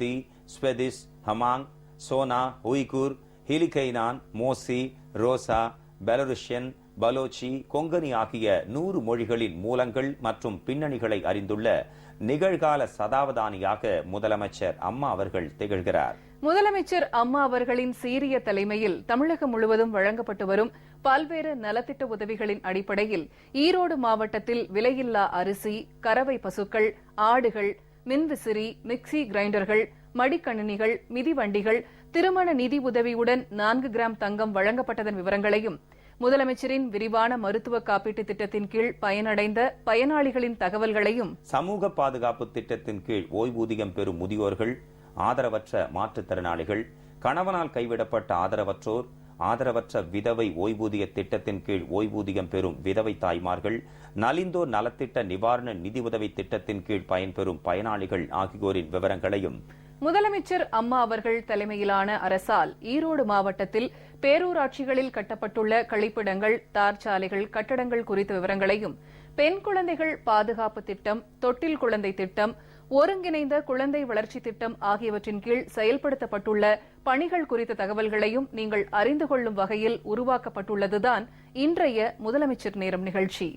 கல்தி, ஸ்வெதிஸ், ஹமாங், Sona, Uyghur, ஹிலிகைனான், Mosi, ரோசா, பெலருஷியன், பலோச்சி, கொங்கனி ஆகிய 100 மொழிகளின் மூலங்கள் மற்றும் பின்னணிகளை அறிந்துள்ள நிகழ்கால சதாவதானியாக முதலமைச்சர் அம்மா அவர்கள் திகழ்கிறார். முதலமைச்சர் அம்மா அவர்களின் சீரிய தலைமையில் தமிழகம் முழுவதும் வழங்கப்பட்டு வரும் பல்வேறு நலத்திட்ட உதவிகளின் அடிப்படையில் ஈரோடு மாவட்டத்தில் விலையில்லா அரிசி, கறவை பசுக்கள், ஆடுகள், மின்விசிறி, மிக்சி கிரைண்டர்கள், மடிக்கணினிகள், மிதிவண்டிகள், திருமண நிதி உதவியுடன் 4 கிராம் தங்கம் வழங்கப்பட்டதன் விவரங்களையும், முதலமைச்சரின் விரிவான மருத்துவ காப்பீட்டு திட்டத்தின் கீழ் பயனடைந்த பயனாளிகளின் தகவல்களையும், சமூக பாதுகாப்பு திட்டத்தின் கீழ் ஓய்வூதியம் பெறும் முதியோர்கள், ஆதரவற்ற மாற்றுத்திறனாளிகள், கணவனால் கைவிடப்பட்ட ஆதரவற்றோர், ஆதரவற்ற விதவை ஓய்வூதிய திட்டத்தின் கீழ் ஓய்வூதியம் பெறும் விதவை தாய்மார்கள், நலிந்தோர் நலத்திட்ட நிவாரண நிதி உதவி திட்டத்தின் கீழ் பயன்பெறும் பயனாளிகள் ஆகியோரின் விவரங்களையும் முதலமைச்சர் அம்மா அவர்கள் தலைமையிலான அரசால் ஈரோடு மாவட்டத்தில் பேரூராட்சிகளில் கட்டப்பட்டுள்ள கழிப்பிடங்கள், தார் சாலைகள், கட்டடங்கள் குறித்த விவரங்களையும், பெண் குழந்தைகள் பாதுகாப்பு திட்டம், தொட்டில் குழந்தை திட்டம், ஒருங்கிணைந்த குழந்தை வளர்ச்சி திட்டம் ஆகியவற்றின் கீழ் செயல்படுத்தப்பட்டுள்ள பணிகள் குறித்த தகவல்களையும் நீங்கள் அறிந்து கொள்ளும் வகையில் உருவாக்கப்பட்டுள்ளதுதான் இன்றைய முதலமைச்சர் நேரம் நிகழ்ச்சி.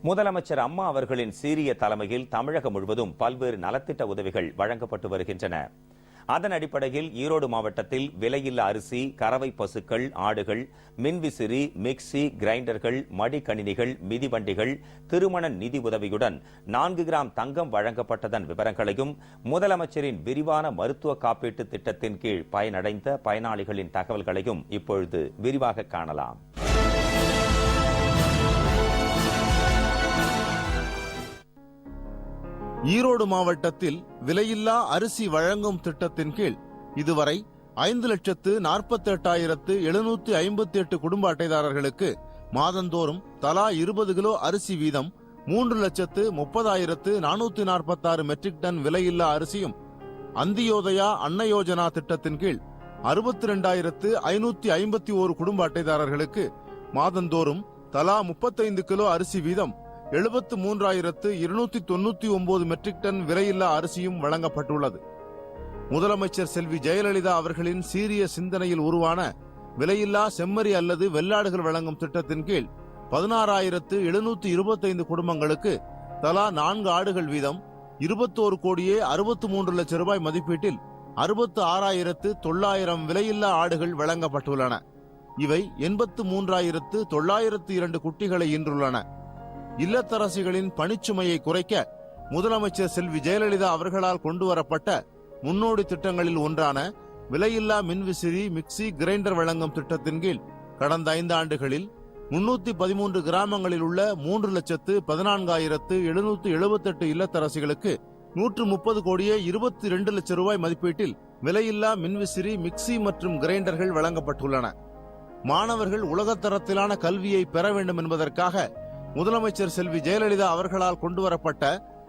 முதலமைச்சர் அம்மா அவர்களின் சீரிய தலைமையில் தமிழகம் முழுவதும் பல்வேறு நலத்திட்ட உதவிகள் வழங்கப்பட்டு வருகின்றன. அதன் அடிப்படையில் ஈரோடு மாவட்டத்தில் விலையில்லா அரிசி, கறவை பசுக்கள், ஆடுகள், மின்விசிறி, மிக்சி கிரைண்டர்கள், மடிக்கணினிகள், மிதிவண்டிகள், திருமண நிதி உதவியுடன் 4 கிராம் தங்கம் வழங்கப்பட்டதன் விவரங்களையும், முதலமைச்சரின் விரிவான மருத்துவ காப்பீட்டு திட்டத்தின் கீழ் பயனடைந்த பயனாளிகளின் தகவல்களையும் இப்பொழுது விரிவாக காணலாம். ஈரோடு மாவட்டத்தில் விலையில்லா அரிசி வழங்கும் திட்டத்தின் கீழ் இதுவரை 5,48,758 குடும்ப அட்டைதாரர்களுக்கு மாதந்தோறும் தலா 20 கிலோ அரிசி வீதம் 3,30,446 மெட்ரிக் டன் விலையில்லா அரிசியும், அந்தியோதயா அன்ன யோஜனா திட்டத்தின் கீழ் 62,551 குடும்ப அட்டைதாரர்களுக்கு மாதந்தோறும் தலா 35 கிலோ அரிசி வீதம் 73,299 மெட்ரிக் டன் விலையில்லா அரிசியும் வழங்கப்பட்டுள்ளது. முதலமைச்சர் செல்வி ஜெயலலிதா அவர்களின் சீரிய சிந்தனையில் உருவான விலையில்லா செம்மறி அல்லது வெள்ளாடுகள் வழங்கும் திட்டத்தின் கீழ் 16,725 குடும்பங்களுக்கு தலா 4 ஆடுகள் வீதம் 21,63 லட்சம் ரூபாய் மதிப்பீட்டில் 66,900 விலையில்லா ஆடுகள் வழங்கப்பட்டுள்ளன. இவை 83,902 குட்டிகளை ஈன்றுள்ளன. இல்லத்தரசிகளின் பணிச்சுமையை குறைக்க முதலமைச்சர் செல்வி ஜெயலலிதா அவர்களால் கொண்டுவரப்பட்ட முன்னோடி திட்டங்களில் ஒன்றான விலையில்லா மின்விசிறி, மிக்சி கிரைண்டர் வழங்கும் திட்டத்தின் கீழ் கடந்த 5 ஆண்டுகளில் 313 கிராமங்களில் உள்ள 3,14,778 இல்லத்தரசிகளுக்கு 130,22 லட்சம் ரூபாய் மதிப்பீட்டில் விலையில்லா மின்விசிறி, மிக்சி மற்றும் கிரைண்டர்கள் வழங்கப்பட்டுள்ளன. மாணவர்கள் உலகத்தரத்திலான கல்வியை பெற வேண்டும் என்பதற்காக முதலமைச்சர் செல்வி ஜெயலலிதா அவர்களால் கொண்டுவரப்பட்ட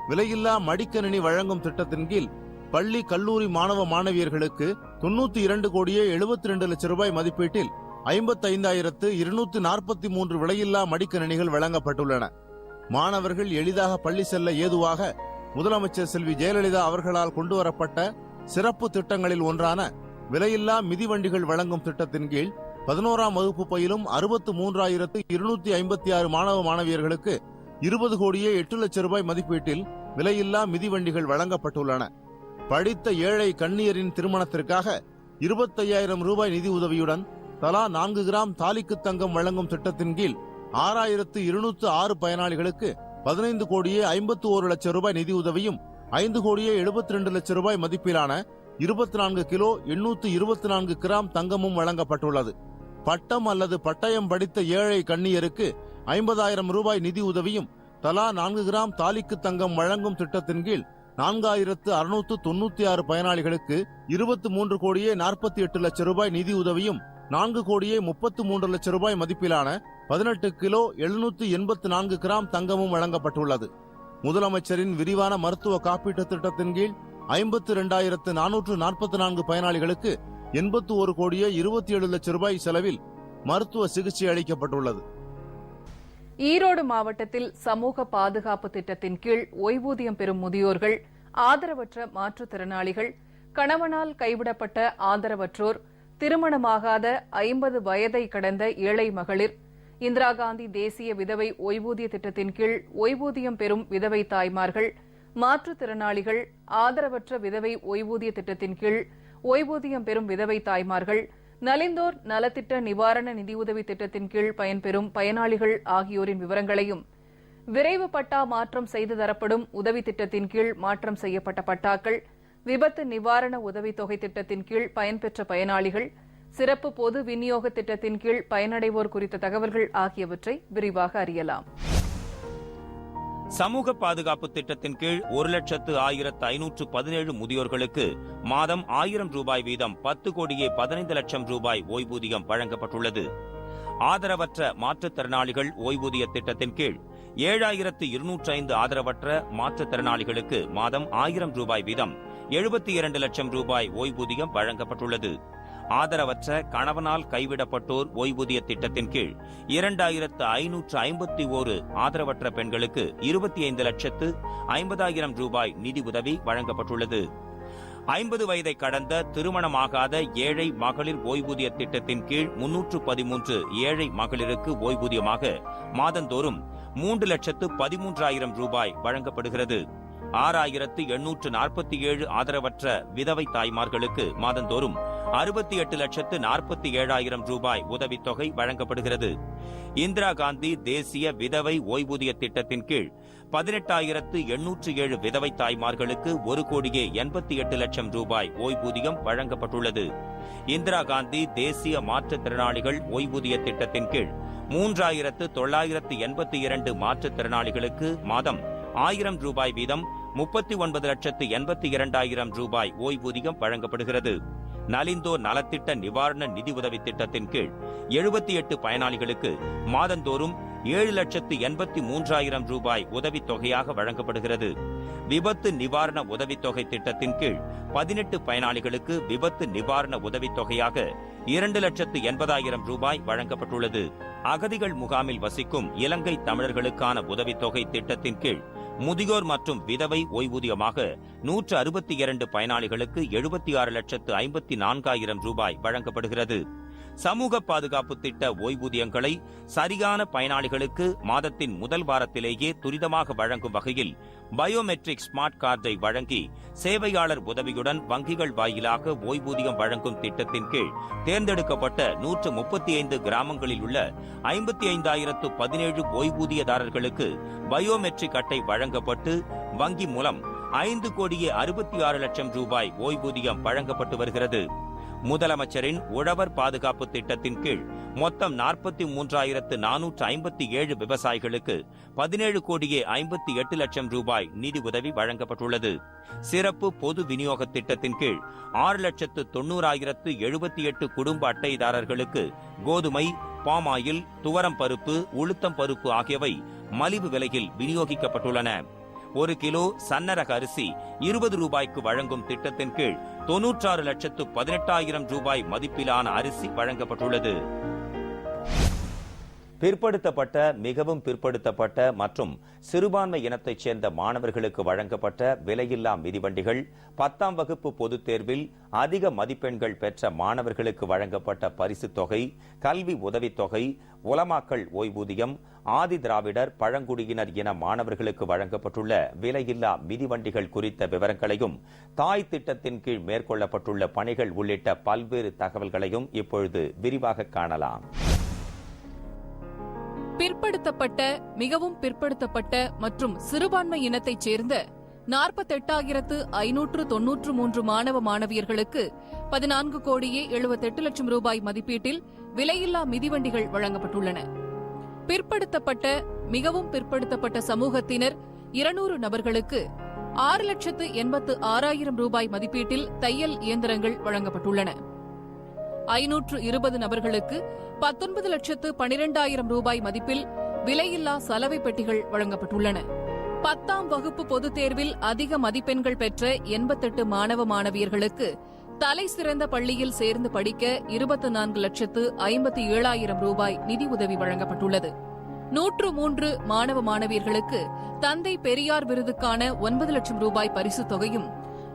விலையில்லா மடிக்கணினி வழங்கும் திட்டத்தின் கீழ் பள்ளி, கல்லூரி மாணவ மாணவியர்களுக்கு 92,72 லட்சம் ரூபாய் மதிப்பீட்டில் 55,243 விலையில்லா மடிக்கணினிகள் வழங்கப்பட்டுள்ளன. மாணவர்கள் எளிதாக பள்ளி செல்ல ஏதுவாக முதலமைச்சர் செல்வி ஜெயலலிதா அவர்களால் கொண்டுவரப்பட்ட சிறப்பு திட்டங்களில் ஒன்றான விலையில்லா மிதிவண்டிகள் வழங்கும் திட்டத்தின் கீழ் 11ஆம் வகுப்பு பயிலும் 63,256 மாணவ மாணவியர்களுக்கு 20,08 லட்சம் ரூபாய் மதிப்பீட்டில் விலையில்லா மிதிவண்டிகள் வழங்கப்பட்டுள்ளன. படித்த ஏழை கன்னியரின் திருமணத்திற்காக 25,000 ரூபாய் நிதி உதவியுடன் தலா 4 கிராம் தாலிக்கு தங்கம் வழங்கும் திட்டத்தின் கீழ் 6,206 பயனாளிகளுக்கு 15,51 லட்சம் ரூபாய் நிதி உதவியும், 5,72 லட்சம் ரூபாய் மதிப்பிலான 24 கிலோ 824 கிராம் தங்கமும் வழங்கப்பட்டுள்ளது. பட்டம் அல்லது பட்டயம் படித்த ஏழை கன்னியருக்கு 50,000 ரூபாய் நிதி உதவியும், தலா 4 கிராம் தாலிக்கு தங்கம் வழங்கும் திட்டத்தின் கீழ் 4,696 பயனாளிகளுக்கு 23,48 லட்சம் ரூபாய் நிதி உதவியும், 4,33 லட்சம் ரூபாய் மதிப்பிலான 18 கிலோ 784 கிராம் தங்கமும் வழங்கப்பட்டுள்ளது. முதலமைச்சரின் விரிவான மருத்துவ காப்பீட்டு திட்டத்தின் கீழ் 52,444 பயனாளிகளுக்கு 81,27 லட்சம் ரூபாய் செலவில் மருத்துவ சிகிச்சை அளிக்கப்பட்டுள்ளது. ஈரோடு மாவட்டத்தில் சமூக பாதுகாப்பு திட்டத்தின் கீழ் ஓய்வூதியம் பெறும் முதியோர்கள், ஆதரவற்ற மாற்றுத்திறனாளிகள், கணவனால் கைவிடப்பட்ட ஆதரவற்றோர், திருமணமாகாத 50 வயதை கடந்த ஏழை மகளிர், இந்திரா காந்தி தேசிய விதவை ஓய்வூதிய திட்டத்தின் கீழ் ஓய்வூதியம் பெறும் விதவை தாய்மார்கள், மாற்றுத்திறனாளிகள், ஆதரவற்ற விதவை ஓய்வூதிய திட்டத்தின் கீழ் ஓய்வூதியம் பெறும் விதவை தாய்மார்கள், நலிந்தோர் நலத்திட்ட நிவாரண நிதியுதவி திட்டத்தின் கீழ் பயன்பெறும் பயனாளிகள் ஆகியோரின் விவரங்களையும், விரைவு பட்டா மாற்றம் செய்து தரப்படும் உதவி திட்டத்தின் கீழ் மாற்றம் செய்யப்பட்ட பட்டாக்கள், விபத்து நிவாரண உதவித்தொகை திட்டத்தின் கீழ் பயன்பெற்ற பயனாளிகள், சிறப்பு பொது விநியோக திட்டத்தின் கீழ் பயனடைவோர் குறித்த தகவல்கள் ஆகியவற்றை விரிவாக அறியலாம். சமூக பாதுகாப்பு திட்டத்தின் கீழ் 1,05,517 முதியோர்களுக்கு மாதம் 1000 ரூபாய் வீதம் 10 கோடியே 15 லட்சம் ரூபாய் ஓய்வூதியம் வழங்கப்பட்டுள்ளது. ஆதரவற்ற மாற்றுத்திறனாளிகள் ஓய்வூதிய திட்டத்தின் கீழ் 7,205 ஆதரவற்ற மாற்றுத்திறனாளிகளுக்கு மாதம் 1000 ரூபாய் வீதம் 72 லட்சம் ரூபாய் ஓய்வூதியம் வழங்கப்பட்டுள்ளது. ஆதரவற்ற கணவனால் கைவிடப்பட்டோர் ஓய்வூதிய திட்டத்தின் கீழ் 2,551 ஆதரவற்ற பெண்களுக்கு 25,50,000 ரூபாய் நிதி உதவி வழங்கப்பட்டுள்ளது. 50 வயதை கடந்த திருமணமாகாத ஏழை மகளிர் ஓய்வூதிய திட்டத்தின் கீழ் 313 ஏழை மகளிருக்கு ஓய்வூதியமாக மாதந்தோறும் 3,13,000 ரூபாய் வழங்கப்படுகிறது. 6,847 ஆதரவற்ற விதவை தாய்மார்களுக்கு மாதந்தோறும் 68,47,000 ரூபாய் உதவித்தொகை வழங்கப்படுகிறது. இந்திரா காந்தி தேசிய விதவை ஓய்வூதிய திட்டத்தின் கீழ் 18,807 விதவை தாய்மார்களுக்கு 1,88 லட்சம் ரூபாய் ஓய்வூதியம் வழங்கப்பட்டுள்ளது. இந்திரா காந்தி தேசிய மாற்றுத்திறனாளிகள் ஓய்வூதிய திட்டத்தின் கீழ் 3,982 மாற்றுத்திறனாளிகளுக்கு மாதம் 1000 ரூபாய் வீதம் 39,82,000 ரூபாய் ஓய்வூதியம் வழங்கப்படுகிறது. நலிந்தோர் நலத்திட்ட நிவாரண நிதி உதவி திட்டத்தின் கீழ் 78 பயனாளிகளுக்கு மாதந்தோறும் 7,83,000 ரூபாய் உதவித்தொகையாக வழங்கப்படுகிறது. விபத்து நிவாரண உதவித்தொகை திட்டத்தின் கீழ் 18 பயனாளிகளுக்கு விபத்து நிவாரண உதவித்தொகையாக 2,80,000 ரூபாய் வழங்கப்பட்டுள்ளது. அகதிகள் முகாமில் வசிக்கும் இலங்கை தமிழர்களுக்கான உதவித்தொகை திட்டத்தின் கீழ் முதியோர் மற்றும் விதவை ஓய்வூதியமாக 162 பயனாளிகளுக்கு 76,54,000 ரூபாய் வழங்கப்படுகிறது. சமூக பாதுகாப்பு திட்ட ஓய்வூதியங்களை சரியான பயனாளிகளுக்கு மாதத்தின் முதல் வாரத்திலேயே துரிதமாக வழங்கும் வகையில் பயோமெட்ரிக் ஸ்மார்ட் கார்டை வழங்கி சேவையாளர் உதவியுடன் வங்கிகள் வாயிலாக ஓய்வூதியம் வழங்கும் திட்டத்தின் கீழ் தேர்ந்தெடுக்கப்பட்ட 135 கிராமங்களில் உள்ள 55,017 ஓய்வூதியதாரர்களுக்கு பயோமெட்ரிக் அட்டை வழங்கப்பட்டு வங்கி மூலம் 5,66 லட்சம் ரூபாய் ஓய்வூதியம் வழங்கப்பட்டு வருகிறது. முதலமைச்சரின் உழவர் பாதுகாப்பு திட்டத்தின் கீழ் மொத்தம் 43,457 விவசாயிகளுக்கு 17,58 லட்சம் ரூபாய் நிதி உதவி வழங்கப்பட்டுள்ளது. சிறப்பு பொது விநியோக திட்டத்தின் கீழ் 6,90,078 குடும்ப அட்டைதாரர்களுக்கு கோதுமை, பாமாயில், துவரம் பருப்பு, உளுத்தம் பருப்பு ஆகியவை மலிவு விலையில் விநியோகிக்கப்பட்டுள்ளன. 1 கிலோ சன்னரக அரிசி 20 ரூபாய்க்கு வழங்கும் திட்டத்தின் கீழ் 96,18,000 ரூபாய் மதிப்பிலான அரிசி வழங்கப்பட்டுள்ளது. பிற்படுத்தப்பட்ட, மிகவும் பிற்படுத்தப்பட்ட மற்றும் சிறுபான்மை இனத்தைச் சேர்ந்த மாணவர்களுக்கு வழங்கப்பட்ட விலையில்லா மிதிவண்டிகள், 10ஆம் வகுப்பு பொதுத் தேர்வில் அதிக மதிப்பெண்கள் பெற்ற மாணவர்களுக்கு வழங்கப்பட்ட பரிசுத் தொகை, கல்வி உதவித்தொகை, உலமாக்கல் ஓய்வூதியம், ஆதி திராவிடர் பழங்குடியினர் இன மாணவர்களுக்கு வழங்கப்பட்டுள்ள விலையில்லா மிதிவண்டிகள் குறித்த விவரங்களையும், தாய் திட்டத்தின் கீழ் மேற்கொள்ளப்பட்டுள்ள பணிகள் உள்ளிட்ட பல்வேறு தகவல்களையும் இப்பொழுது விரிவாக காணலாம். பிற்படுத்தப்பட்ட, மிகவும் பிற்படுத்தப்பட்ட மற்றும் சிறுபான்மை இனத்தைச் சேர்ந்த 48,593 மாணவ மாணவியர்களுக்கு 14,78 லட்சம் ரூபாய் மதிப்பீட்டில் விலையில்லா மிதிவண்டிகள் வழங்கப்பட்டுள்ளன. பிற்படுத்தப்பட்ட, மிகவும் பிற்படுத்தப்பட்ட சமூகத்தினர் 200 நபர்களுக்கு 6,86,000 ரூபாய் மதிப்பீட்டில் தையல் இயந்திரங்கள் வழங்கப்பட்டுள்ளன. 520 நபர்களுக்கு 19,12,000 ரூபாய் மதிப்பில் விலையில்லா சலவை பெட்டிகள் வழங்கப்பட்டுள்ளன. 10ஆம் வகுப்பு பொதுத் தேர்வில் அதிக மதிப்பெண்கள் பெற்ற 88 மாணவ மாணவியர்களுக்கு தலை சிறந்த பள்ளியில் சேர்ந்து படிக்க 24,57,000 ரூபாய் நிதி உதவி வழங்கப்பட்டுள்ளது. 103 மாணவ மாணவியர்களுக்கு தந்தை பெரியார் விருதுக்கான 9 லட்சம் ரூபாய் பரிசுத் தொகையும்,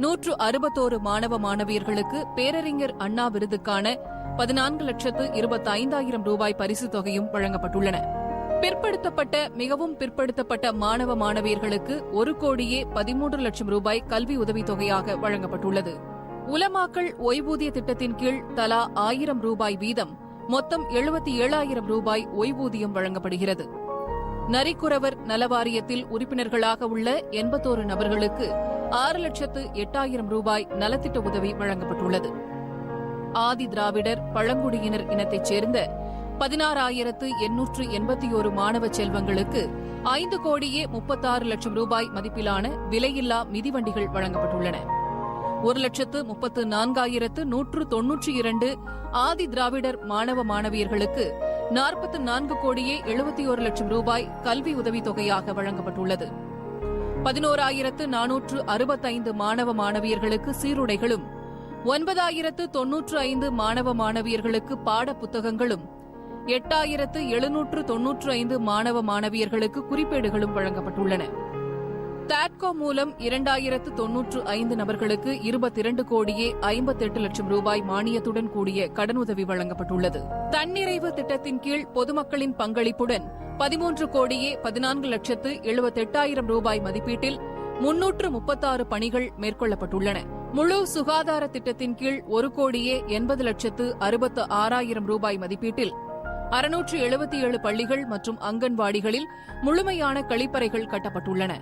161 மாணவ மாணவியர்களுக்கு பேரறிஞர் அண்ணா விருதுக்கான 14,25,000 ரூபாய் பரிசுத் தொகையும் வழங்கப்பட்டுள்ளன. பிற்படுத்தப்பட்ட மிகவும் பிற்படுத்தப்பட்ட மாணவ மாணவியர்களுக்கு 1,13 லட்சம் ரூபாய் கல்வி உதவித்தொகையாக வழங்கப்பட்டுள்ளது. உலமாக்கள் ஓய்வூதிய திட்டத்தின் கீழ் தலா 1,000 ரூபாய் வீதம் மொத்தம் 77,000 ரூபாய் ஓய்வூதியம் வழங்கப்படுகிறது. நரிக்குறவர் நலவாரியத்தில் உறுப்பினர்களாக உள்ள 81 நபர்களுக்கு 6,08,000 ரூபாய் நலத்திட்ட உதவி வழங்கப்பட்டுள்ளது. ஆதி திராவிடர் பழங்குடியினர் இனத்தைச் சேர்ந்த 16,881 மாணவ செல்வங்களுக்கு 5,36 லட்சம் ரூபாய் மதிப்பிலான விலையில்லா மிதிவண்டிகள் வழங்கப்பட்டுள்ளன. 1,34,192 ஆதி திராவிடர் மாணவ மாணவியர்களுக்கு 44,71 லட்சம் ரூபாய் கல்வி உதவித்தொகையாக வழங்கப்பட்டுள்ளது. 11,465 மாணவ மாணவியர்களுக்கு சீருடைகளும், 9,095 மாணவ மாணவியர்களுக்கு பாட புத்தகங்களும், 8,795 மாணவ மாணவியர்களுக்கு குறிப்பேடுகளும் வழங்கப்பட்டுள்ளன. தாட்கோ மூலம் 2,095 நபர்களுக்கு 22,58 லட்சம் ரூபாய் மானியத்துடன் கூடிய கடனுதவி வழங்கப்பட்டுள்ளது. தன்னிறைவு திட்டத்தின் கீழ் பொதுமக்களின் பங்களிப்புடன் 13,14,78,000 ரூபாய் மதிப்பீட்டில் 336 பணிகள் மேற்கொள்ளப்பட்டுள்ளன. முழு சுகாதார திட்டத்தின் கீழ் 1,80,66,000 ரூபாய் மதிப்பீட்டில் 677 பள்ளிகள் மற்றும் அங்கன்வாடிகளில் முழுமையான கழிப்பறைகள் கட்டப்பட்டுள்ளன.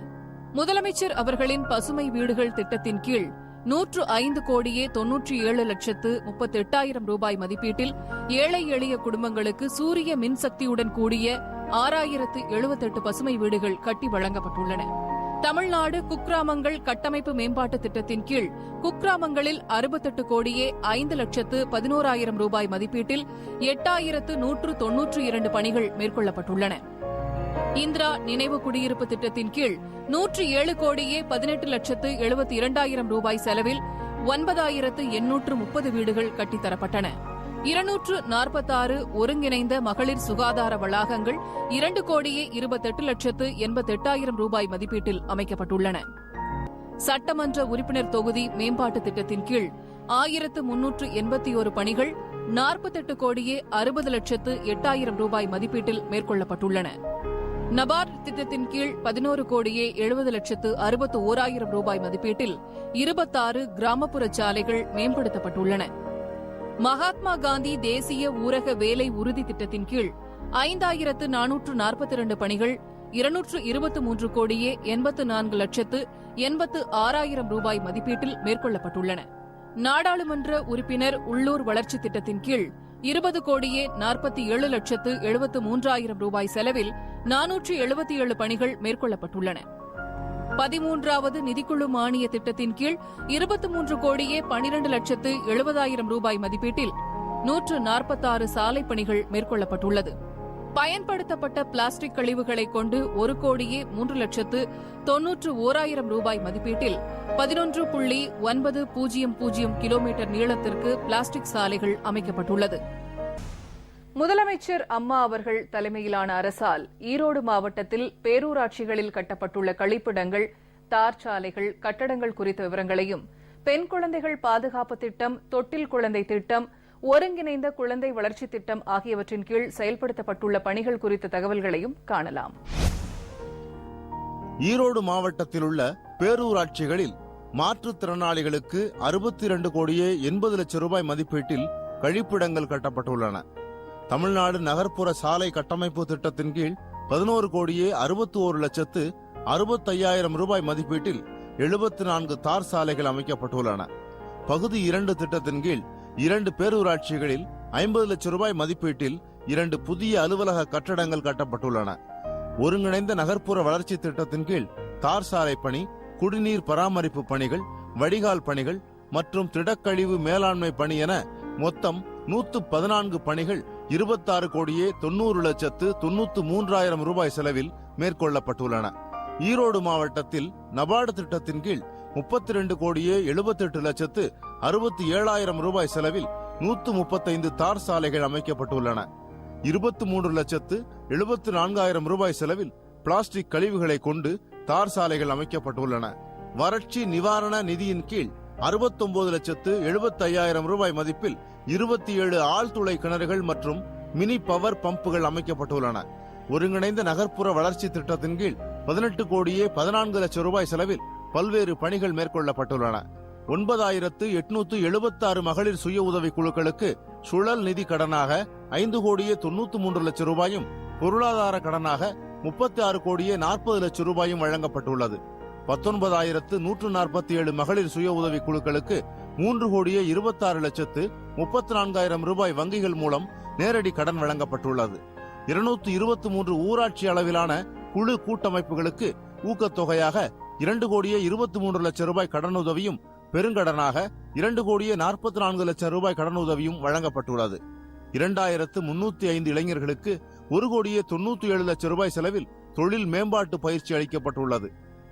முதலமைச்சர் அவர்களின் பசுமை வீடுகள் திட்டத்தின் கீழ் 105,97,38,000 ரூபாய் மதிப்பீட்டில் ஏழை எளிய குடும்பங்களுக்கு சூரிய மின்சக்தியுடன் கூடிய 6,078 பசுமை வீடுகள் கட்டி வழங்கப்பட்டுள்ளன. தமிழ்நாடு குக்கிராமங்கள் கட்டமைப்பு மேம்பாட்டு திட்டத்தின் கீழ் குக்கிராமங்களில் 68,05,11,000 ரூபாய் மதிப்பீட்டில் 8,192 பணிகள் மேற்கொள்ளப்பட்டுள்ளன. இந்திரா நினைவு குடியிருப்பு திட்டத்தின் கீழ் 107,18,72,000 ரூபாய் செலவில் 9,830 வீடுகள் கட்டித்தரப்பட்டன. 246 ஒருங்கிணைந்த மகளிர் சுகாதார வளாகங்கள் 2,28,88,000 ரூபாய் மதிப்பீட்டில் அமைக்கப்பட்டுள்ளன. சட்டமன்ற உறுப்பினர் தொகுதி மேம்பாட்டு திட்டத்தின் கீழ் 1,381 பணிகள் 48,60,08,000 ரூபாய் மதிப்பீட்டில் மேற்கொள்ளப்பட்டுள்ளன. நபார்டு திட்டத்தின் கீழ் 11,70,61,000 ரூபாய் மதிப்பீட்டில் 26 கிராமப்புற சாலைகள் மேம்படுத்தப்பட்டுள்ளன. மகாத்மா காந்தி தேசிய ஊரக வேலை உறுதி திட்டத்தின் கீழ் 5,442 பணிகள் 223,84,86,000 ரூபாய் மதிப்பீட்டில் மேற்கொள்ளப்பட்டுள்ளன. நாடாளுமன்ற உறுப்பினர் உள்ளூர் வளர்ச்சி திட்டத்தின் கீழ் 20,47,73,000 ரூபாய் செலவில் 477 பணிகள் மேற்கொள்ளப்பட்டுள்ளன. 13வது நிதிக்குழு மானிய திட்டத்தின் கீழ் 23,12,70,000 ரூபாய் மதிப்பீட்டில் 146 சாலை பணிகள் மேற்கொள்ளப்பட்டுள்ளது. பயன்படுத்தப்பட்ட பிளாஸ்டிக் கழிவுகளை கொண்டு 1,03,91,000 ரூபாய் மதிப்பீட்டில் 11.900 கிலோமீட்டர் நீளத்திற்கு பிளாஸ்டிக் சாலைகள் அமைக்கப்பட்டுள்ளது. முதலமைச்சர் அம்மா அவர்கள் தலைமையிலான அரசால் ஈரோடு மாவட்டத்தில் பேரூராட்சிகளில் கட்டப்பட்டுள்ள கழிப்பிடங்கள், தார் சாலைகள், கட்டடங்கள் குறித்த விவரங்களையும், பெண் குழந்தைகள் பாதுகாப்பு திட்டம், தொட்டில் குழந்தை திட்டம், ஒருங்கிணைந்த குழந்தை வளர்ச்சி திட்டம் ஆகியவற்றின் கீழ் செயல்படுத்தப்பட்டுள்ள பணிகள் குறித்த தகவல்களையும் காணலாம். ஈரோடு மாவட்டத்தில் உள்ள பேரூராட்சிகளில் மாற்றுத்திறனாளிகளுக்கு 62,80,00,000 ரூபாய் மதிப்பீட்டில் கழிப்பிடங்கள் கட்டப்பட்டுள்ளன. தமிழ்நாடு நகர்ப்புற சாலை கட்டமைப்பு திட்டத்தின் கீழ் 11,61,65,000 ரூபாய் மதிப்பீட்டில் 74 தார் சாலைகள் அமைக்கப்பட்டுள்ளன. பகுதி 2 திட்டத்தின் கீழ் 2 பேரூராட்சிகளில் 50 லட்சம் ரூபாய் மதிப்பீட்டில் 2 புதிய அலுவலக கட்டடங்கள் கட்டப்பட்டுள்ளன. ஒருங்கிணைந்த நகர்ப்புற வளர்ச்சி திட்டத்தின் கீழ் தார் சாலை பணி, குடிநீர் பராமரிப்பு பணிகள், வடிகால் பணிகள் மற்றும் திடக்கழிவு மேலாண்மை பணி என மொத்தம் 114 பணிகள் 26,90,93,000 ரூபாய் செலவில் மேற்கொள்ளப்பட்டுள்ளன. ஈரோடு மாவட்டத்தில் நபார்டு திட்டத்தின் கீழ் 32 கோடியே 78,67,000 ரூபாய் செலவில் 135 தார் சாலைகள் அமைக்கப்பட்டுள்ளன. 23,74,000 ரூபாய் செலவில் பிளாஸ்டிக் கழிவுகளை கொண்டு தார் சாலைகள் அமைக்கப்பட்டுள்ளன. வறட்சி நிவாரண நிதியின் கீழ் 69,75,000 ரூபாய் மதிப்பில் 27 ஆழ்துளை கிணறுகள் மற்றும் மினி பவர் பம்புகள் அமைக்கப்பட்டுள்ளன. ஒருங்கிணைந்த நகர்ப்புற வளர்ச்சி திட்டத்தின் கீழ் 18 கோடியே 14 லட்சம் ரூபாய் செலவில் பல்வேறு பணிகள் மேற்கொள்ளப்பட்டுள்ளன. 9,876 மகளிர் சுய உதவி குழுக்களுக்கு சுழல் நிதி கடனாக 5 கோடியே 93 லட்சம் ரூபாயும், பொருளாதார கடனாக 36 கோடியே 40 லட்சம் ரூபாயும் வழங்கப்பட்டுள்ளது. 19,147 மகளிர் சுய உதவி குழுக்களுக்கு 3 கோடியே 26,34,000 ரூபாய் வங்கிகள் மூலம் நேரடி கடன் வழங்கப்பட்டுள்ளது. 223 ஊராட்சி அளவிலான குழு கூட்டமைப்புகளுக்கு ஊக்கத்தொகையாக 2 கோடியே 23 லட்சம் ரூபாய் கடனுதவியும், பெருங்கடனாக 2 கோடியே 44 லட்சம் ரூபாய் கடனுதவியும் வழங்கப்பட்டுள்ளது. 2,305 இளைஞர்களுக்கு 1 கோடியே 97 லட்சம் ரூபாய் செலவில் தொழில் மேம்பாட்டு பயிற்சி அளிக்கப்பட்டுள்ளது.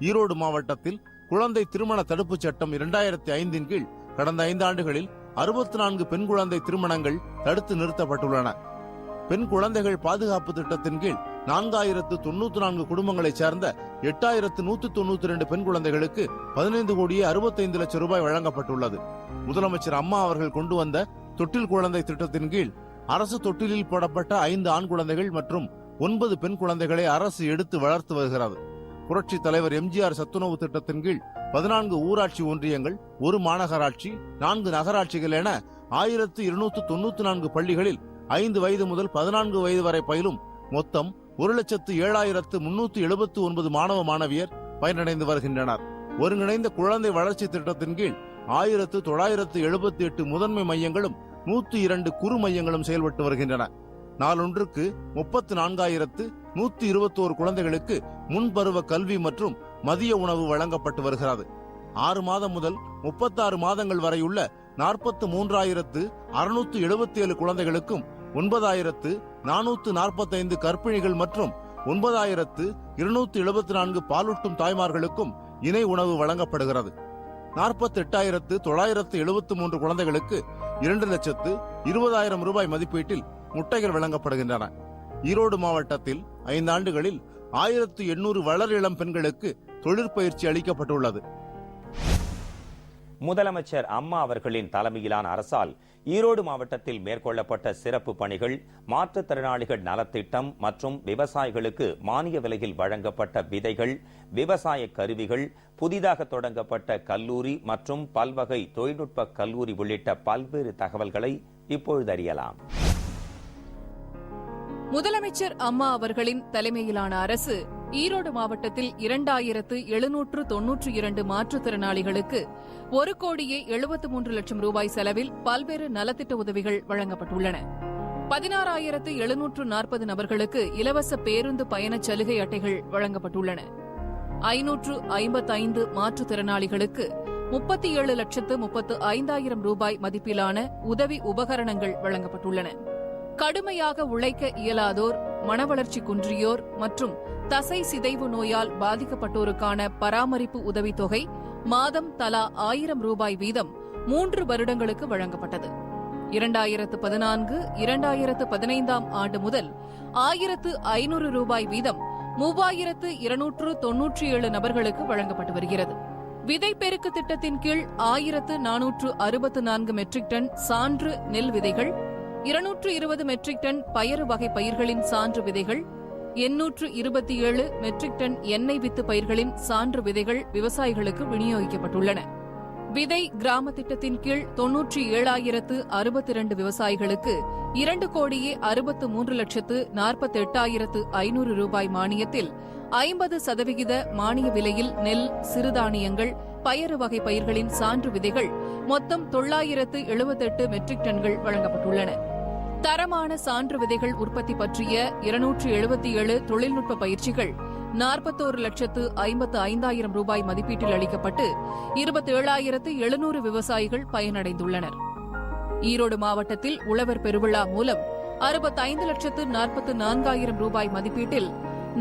ஈரோடு மாவட்டத்தில் குழந்தை திருமண தடுப்புச் சட்டம் 2005 கீழ் கடந்த 5 ஆண்டுகளில் 64 பெண் குழந்தை திருமணங்கள் தடுத்து நிறுத்தப்பட்டுள்ளன. பெண் குழந்தைகள் பாதுகாப்பு திட்டத்தின் கீழ் 4,094 குடும்பங்களைச் சேர்ந்த 8,192 பெண் குழந்தைகளுக்கு 15 கோடியே 65 லட்சம் ரூபாய் வழங்கப்பட்டுள்ளது. முதலமைச்சர் அம்மா அவர்கள் கொண்டு வந்த தொட்டில் குழந்தை திட்டத்தின் கீழ் அரசு தொட்டிலில் போடப்பட்ட 5 ஆண் குழந்தைகள் மற்றும் 9 பெண் குழந்தைகளை அரசு எடுத்து வளர்த்து வருகிறது. புரட்சி தலைவர் எம்ஜிஆர் சத்துணவு திட்டத்தின் கீழ் 14 ஊராட்சி ஒன்றியங்கள், 1 மாநகராட்சி, 4 நகராட்சிகள் என 1,294 பள்ளிகளில் 5 வயது முதல் 14 வயது வரை பயிலும் மொத்தம் 1,07,379 மாணவ மாணவியர் பயனடைந்து வருகின்றனர். ஒருங்கிணைந்த குழந்தை வளர்ச்சி திட்டத்தின் கீழ் 1,978 முதன்மை மையங்களும் 102 குறு மையங்களும் செயல்பட்டு வருகின்றன. நாளொன்றுக்கு 34,121 குழந்தைகளுக்கு முன்பருவ கல்வி மற்றும் மதிய உணவு வழங்கப்பட்டு வருகிறது. 6 மாதம் முதல் 36 மாதங்கள் வரையுள்ள 43,677 குழந்தைகளுக்கும் 9,445 கர்ப்பிணிகள் மற்றும் 9,274 பாலூட்டும் தாய்மார்களுக்கும் இணை உணவு வழங்கப்படுகிறது. 48,973 குழந்தைகளுக்கு 2,20,000 ரூபாய் மதிப்பீட்டில் முட்டைகள் வழங்கப்படுகின்றன. ஈரோடு மாவட்டத்தில் 5 ஆண்டுகளில் 1,800 வளர் இளம் பெண்களுக்கு தொழிற்பயிற்சி அளிக்கப்பட்டுள்ளது. முதலமைச்சர் அம்மா அவர்களின் தலைமையிலான அரசால் ஈரோடு மாவட்டத்தில் மேற்கொள்ளப்பட்ட சிறப்பு பணிகள், மாற்றுத்திறனாளிகள் நலத்திட்டம் மற்றும் விவசாயிகளுக்கு மானிய விலையில் வழங்கப்பட்ட விதைகள், விவசாய கருவிகள், புதிதாக தொடங்கப்பட்ட கல்லூரி மற்றும் பல்வகை தொழில்நுட்ப கல்லூரி உள்ளிட்ட பல்வேறு தகவல்களை இப்பொழுது அறியலாம். முதலமைச்சர் அம்மா அவர்களின் தலைமையிலான அரசு ஈரோடு மாவட்டத்தில் 2,792 மாற்றுத்திறனாளிகளுக்கு 1 கோடியே 73 லட்சம் ரூபாய் செலவில் பல்வேறு நலத்திட்ட உதவிகள் வழங்கப்பட்டுள்ளன. 16,740 நபர்களுக்கு இலவச பேருந்து பயணச் சலுகை அட்டைகள் வழங்கப்பட்டுள்ளன. 555 மாற்றுத்திறனாளிகளுக்கு 37,35,000 ரூபாய் மதிப்பிலான உதவி உபகரணங்கள் வழங்கப்பட்டுள்ளன. கடுமையாக உழைக்க இயலாதோர், மனவளர்ச்சி குன்றியோர் மற்றும் தசை சிதைவு நோயால் பாதிக்கப்பட்டோருக்கான பராமரிப்பு உதவித்தொகை மாதம் தலா 1,000 ரூபாய் வீதம் 3 வருடங்களுக்கு வழங்கப்பட்டது. 2014, 2015 ஆண்டு முதல் 1,500 ரூபாய் வீதம் 3,297 நபர்களுக்கு வழங்கப்பட்டு வருகிறது. விதை பெருக்கு திட்டத்தின் கீழ் 1,464 மெட்ரிக் டன் சான்று நெல் விதைகள், 220 மெட்ரிக் டன் பயறு வகை பயிர்களின் சான்று விதைகள், 827 மெட்ரிக் டன் எண்ணெய் வித்து பயிர்களின் சான்று விதைகள் விவசாயிகளுக்கு விநியோகிக்கப்பட்டுள்ளன. விதை கிராம திட்டத்தின் கீழ் 97,062 விவசாயிகளுக்கு 2 கோடியே 63,48,500 ரூபாய் மானியத்தில் 50% மானிய விலையில் நெல், சிறுதானியங்கள், பயறு வகை பயிர்களின் சான்று விதைகள் மொத்தம் 978 மெட்ரிக் டன்கள் வழங்கப்பட்டுள்ளன. தரமான சான்று விதைகள் உற்பத்தி பற்றிய 277 தொழில்நுட்ப பயிற்சிகள் 41,55,000 ரூபாய் மதிப்பீட்டில் அளிக்கப்பட்டு 27,700 விவசாயிகள் பயனடைந்துள்ளனர். ஈரோடு மாவட்டத்தில் உழவர் பெருவிழா மூலம் 65,44,000 ரூபாய் மதிப்பீட்டில்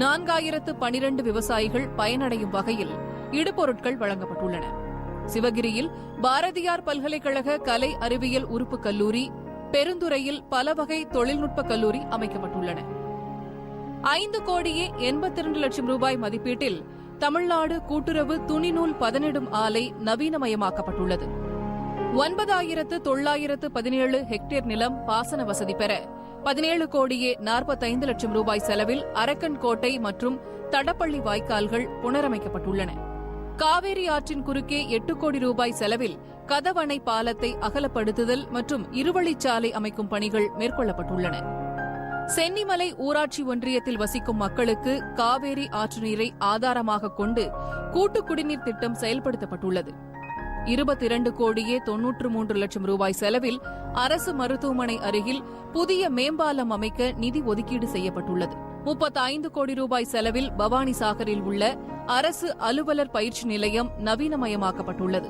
4,012 விவசாயிகள் பயனடையும் வகையில் இடுபொருட்கள் வழங்கப்பட்டுள்ளன. சிவகிரியில் பாரதியார் பல்கலைக்கழக கலை அறிவியல் உறுப்பு கல்லூரி, பெருந்துறையில் பல வகை தொழில்நுட்ப கல்லூரி அமைக்கப்பட்டுள்ளன. 5,82,00,000 ரூபாய் மதிப்பீட்டில் தமிழ்நாடு கூட்டுறவு துணிநூல் பதனிடும் ஆலை நவீனமயமாக்கப்பட்டுள்ளது. 9,917 ஹெக்டேர் நிலம் பாசன வசதி பெற 17,45,00,000 ரூபாய் செலவில் அரக்கன்கோட்டை மற்றும் தடப்பள்ளி வாய்க்கால்கள் புனரமைக்கப்பட்டுள்ளன. காவேரி ஆற்றின் குறுக்கே 8 கோடி ரூபாய் செலவில் கதவணை பாலத்தை அகலப்படுத்துதல் மற்றும் இருவழிச்சாலை அமைக்கும் பணிகள் மேற்கொள்ளப்பட்டுள்ளன. சென்னிமலை ஊராட்சி ஒன்றியத்தில் வசிக்கும் மக்களுக்கு காவேரி ஆற்று நீரை ஆதாரமாக கொண்டு கூட்டு குடிநீர் திட்டம் செயல்படுத்தப்பட்டுள்ளது. 22,93,00,000 ரூபாய் செலவில் அரசு மருத்துவமனை அருகில் புதிய மேம்பாலம் அமைக்க நிதி ஒதுக்கீடு செய்யப்பட்டுள்ளது. 35 கோடி ரூபாய் செலவில் பவானி சாகரில் உள்ள அரசு அலுவலர் பயிற்சி நிலையம் நவீனமயமாக்கப்பட்டுள்ளது.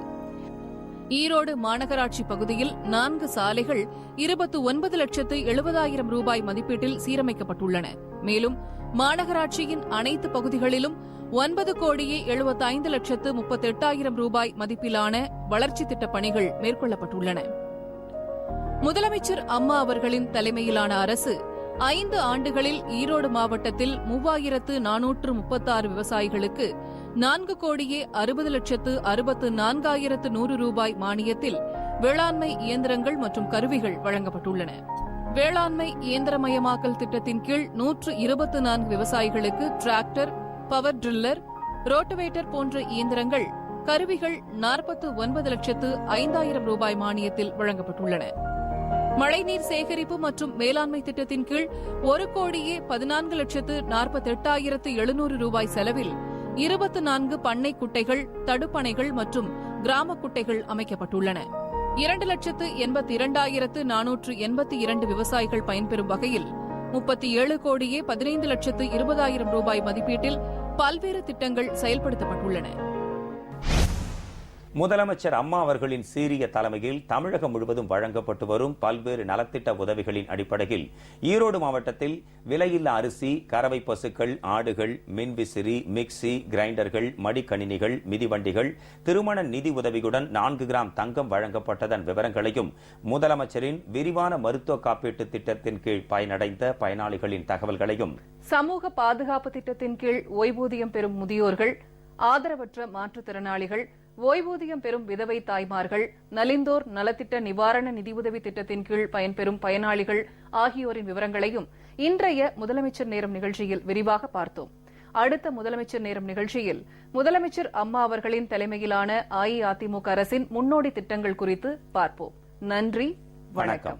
ஈரோடு மாநகராட்சி பகுதியில் 4 சாலைகள் 29,70,000 ரூபாய் மதிப்பீட்டில் சீரமைக்கப்பட்டுள்ளன. மேலும் மாநகராட்சியின் அனைத்து பகுதிகளிலும் 9,75,38,000 ரூபாய் மதிப்பிலான வளர்ச்சித் திட்டப் பணிகள் மேற்கொள்ளப்பட்டுள்ளன. முதலமைச்சர் அம்மா அவர்களின் தலைமையிலான அரசு 5 ஆண்டுகளில் ஈரோடு மாவட்டத்தில் 3,436 விவசாயிகளுக்கு 4,60,64,100 ரூபாய் மானியத்தில் வேளாண்மை இயந்திரங்கள் மற்றும் கருவிகள் வழங்கப்பட்டுள்ளன. வேளாண்மை இயந்திரமயமாக்கல் திட்டத்தின் கீழ் 124 விவசாயிகளுக்கு டிராக்டர், பவர் டிரில்லர், ரோட்டவேட்டர் போன்ற இயந்திரங்கள், கருவிகள் 49,05,000 ரூபாய் மானியத்தில் வழங்கப்பட்டுள்ளன. மழைநீர் சேகரிப்பு மற்றும் மேலாண்மை திட்டத்தின் கீழ் 1,14,48,700 ரூபாய் செலவில் 24 பண்ணை குட்டைகள், தடுப்பணைகள் மற்றும் கிராம குட்டைகள் அமைக்கப்பட்டுள்ளன. 2,82,482 விவசாயிகள் பயன்பெறும் வகையில் 37,15,20,000 ரூபாய் மதிப்பீட்டில் பல்வேறு திட்டங்கள் செயல்படுத்தப்பட்டுள்ளன. முதலமைச்சர் அம்மா அவர்களின் சீரிய தலைமையில் தமிழகம் முழுவதும் வழங்கப்பட்டு வரும் பல்வேறு நலத்திட்ட உதவிகளின் அடிப்படையில் ஈரோடு மாவட்டத்தில் விலையில்லா அரிசி, கறவை பசுக்கள், ஆடுகள், மின்விசிறி, மிக்சி, கிரைண்டர்கள், மடிக்கணினிகள், மிதிவண்டிகள், திருமண நிதி உதவியுடன் 4 கிராம் தங்கம் வழங்கப்பட்டதன் விவரங்களையும், முதலமைச்சரின் விரிவான மருத்துவ காப்பீட்டு திட்டத்தின் கீழ் பயனடைந்த பயனாளிகளின் தகவல்களையும், சமூக பாதுகாப்பு திட்டத்தின் கீழ் ஓய்வூதியம் பெறும் முதியோர்கள், ஆதரவற்ற மாற்றுத்திறனாளிகள், ஓய்வூதியம் பெறும் விதவை தாய்மார்கள், நலிந்தோர் நலத்திட்ட நிவாரண நிதியுதவி திட்டத்தின் கீழ் பயன்பெறும் பயனாளிகள் ஆகியோரின் விவரங்களையும் இன்றைய முதலமைச்சர் நேரம் நிகழ்ச்சியில் விரிவாக பார்த்தோம். அடுத்த முதலமைச்சர் நேரம் நிகழ்ச்சியில் முதலமைச்சர் அம்மா அவர்களின் தலைமையிலான அஇஅதிமுக அரசின் முன்னோடி திட்டங்கள் குறித்து பார்ப்போம். நன்றி, வணக்கம்.